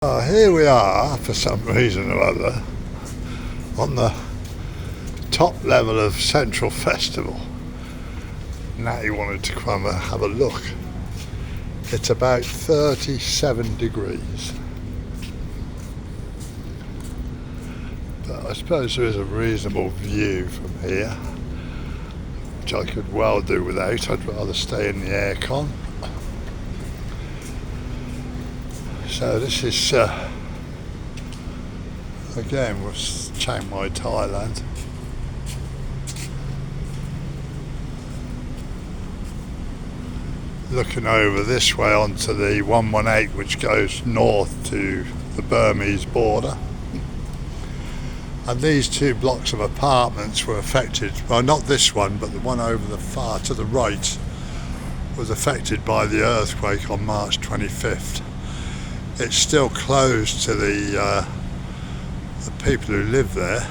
Here we are, for some reason or other, on the top level of Central Festival. Natty wanted to come and have a look. It's about 37 degrees. But I suppose there is a reasonable view from here, which I could well do without. I'd rather stay in the aircon. So this is, again, with Chiangmai, Thailand. Looking over this way onto the 118, which goes north to the Burmese border. And these two blocks of apartments were affected, well, not this one, but the one over the far to the right was affected by the earthquake on March 25th. It's still closed to the people who live there.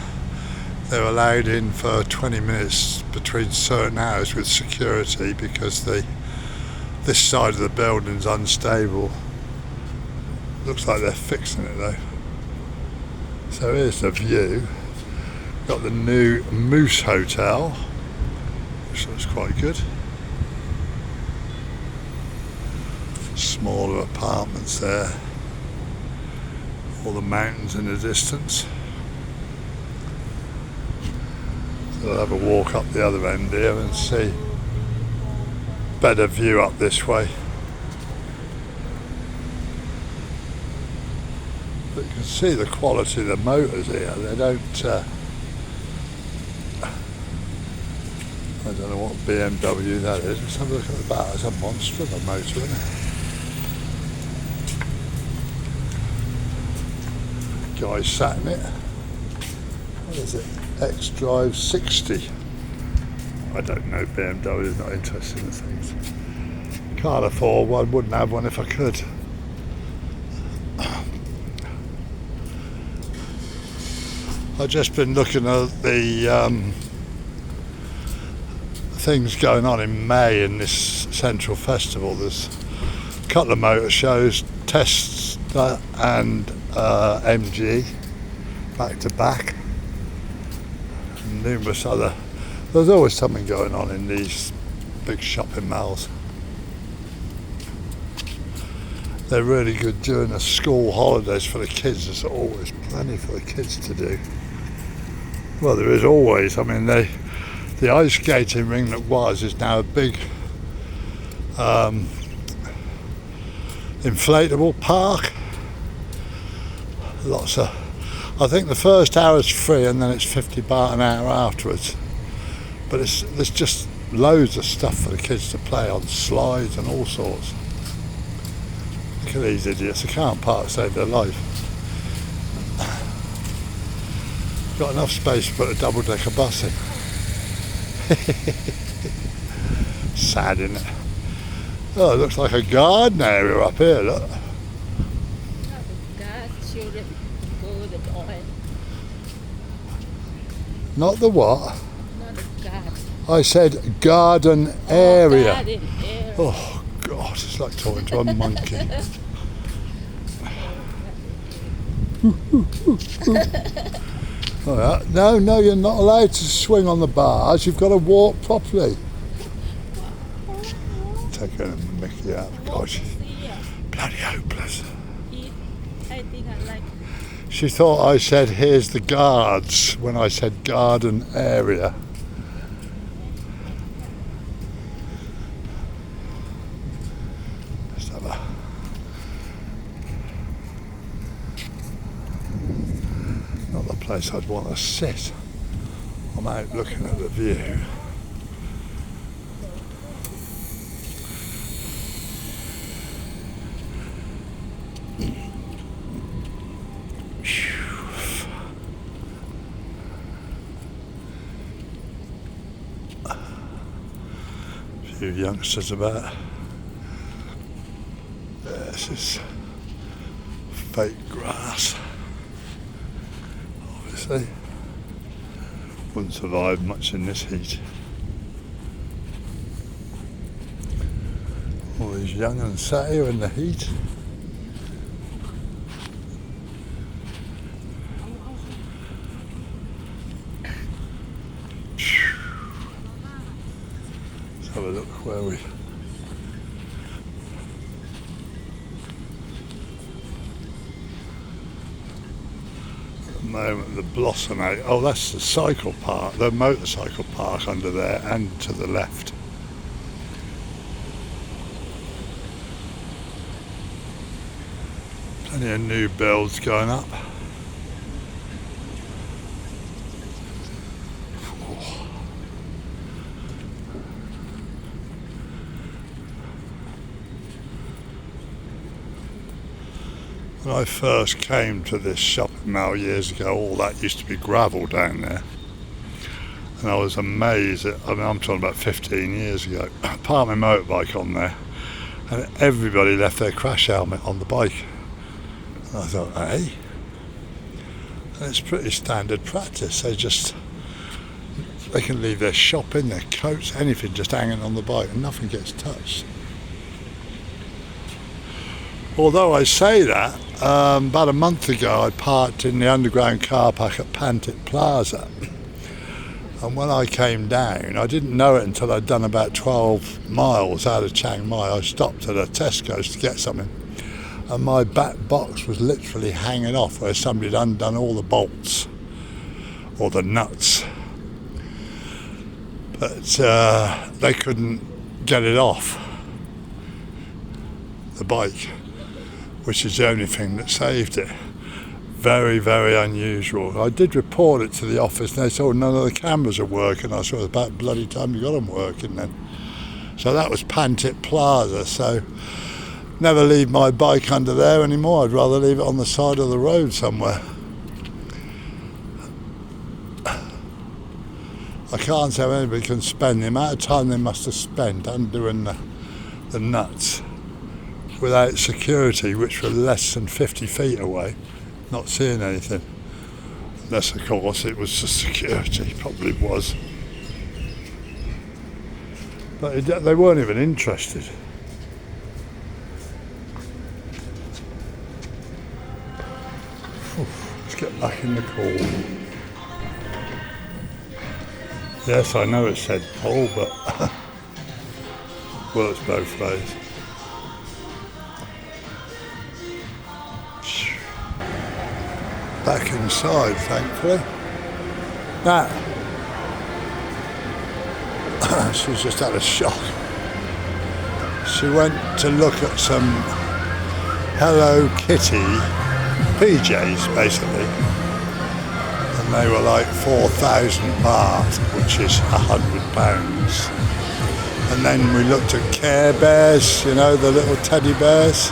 They're allowed in for 20 minutes between certain hours with security because this side of the building's unstable. Looks like they're fixing it though. So here's the view. Got the new Msll Hotel, which looks quite good. Smaller apartments there. All the mountains in the distance. So I'll have a walk up the other end here and see better view up this way. But you can see the quality of the motors here. They don't I don't know what BMW that is. Let's have a look at the back. It's a monster of a motor, isn't it? Guy sat in it. What is it? X-Drive 60. I don't know, BMW is not interested in things. Can't afford one, wouldn't have one if I could. I've just been looking at the things going on in May in this Central Festival. There's a couple of motor shows, tests and MG back to back, and numerous other. There's always something going on in these big shopping malls. They're really good during the school holidays for the kids. There's always plenty for the kids to do. Well, there is always. I mean, the ice skating ring that was is now a big inflatable park. Lots of, I think the first hour is free and then it's 50 baht an hour afterwards. But there's just loads of stuff for the kids to play on, slides and all sorts. Look at these idiots, they can't park to save their life. Got enough space to put a double-decker bus in. Sad, isn't it? Oh, it looks like a garden area up here, look. Not the what? Not the garden. I said garden area. Garden area. Oh God, it's like talking to a monkey. Oh, yeah. No, you're not allowed to swing on the bars. You've got to walk properly. Taking a mickey out. God, she's bloody hopeless. I think I like. She thought I said, here's the guards, when I said garden area. Let's have a... Not the place I'd want to sit. I'm out looking at the view. Few youngsters about. This is fake grass. Obviously, wouldn't survive much in this heat. All these young and sat here in the heat. where are we? At the moment, the Blossomate. Oh, that's the cycle park, the motorcycle park under there, and to the left. Plenty of new builds going up. When I first came to this shopping mall years ago, all that used to be gravel down there. And I was amazed at, I'm talking about 15 years ago, I parked my motorbike on there and everybody left their crash helmet on the bike. And I thought, hey? And it's pretty standard practice. They can leave their shopping, their coats, anything just hanging on the bike and nothing gets touched. Although I say that, about a month ago I parked in the underground car park at Pantit Plaza, and when I came down, I didn't know it until I'd done about 12 miles out of Chiang Mai. I stopped at a Tesco's to get something, and my back box was literally hanging off where somebody had undone all the bolts or the nuts, but they couldn't get it off the bike, which is the only thing that saved it. Very, very unusual. I did report it to the office and they said, oh, none of the cameras are working. I said, it's about bloody time you got them working then. So that was Pantit Plaza. So never leave my bike under there anymore. I'd rather leave it on the side of the road somewhere. I can't say how anybody can spend the amount of time they must have spent undoing the nuts without security, which were less than 50 feet away, not seeing anything. Unless, of course, it was the security, probably was. But they weren't even interested. Let's get back in the call. Yes, I know it said Paul, but works both ways. Back inside, thankfully. Now, she's just had a shock. She went to look at some Hello Kitty PJs, basically, and they were like 4,000 baht, which is £100. And then we looked at Care Bears, you know, the little teddy bears.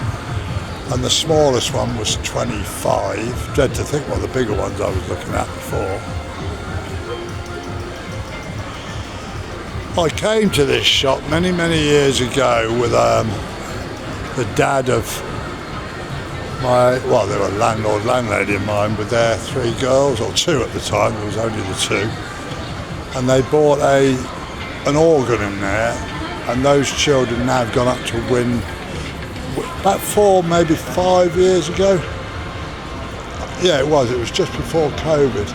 And the smallest one was 25. Dread to think what the bigger ones I was looking at before. I came to this shop many, many years ago with the dad of they were landlord, landlady of mine with their 3 girls, or 2 at the time, there was only the 2. And they bought an organ in there, and those children now have gone up to win about 4, maybe 5 years ago. Yeah, it was just before COVID.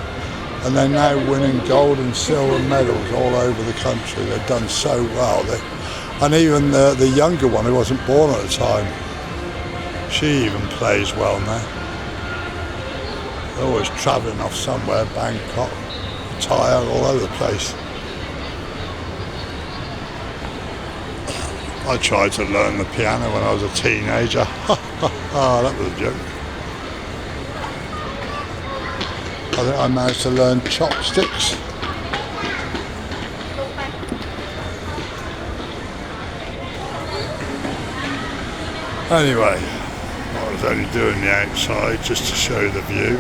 And they're now winning gold and silver medals all over the country. They've done so well. And even the younger one, who wasn't born at the time, she even plays well now. They're always travelling off somewhere, Bangkok, Thailand, all over the place. I tried to learn the piano when I was a teenager. That was a joke. I think I managed to learn chopsticks. Anyway, I was only doing the outside just to show the view.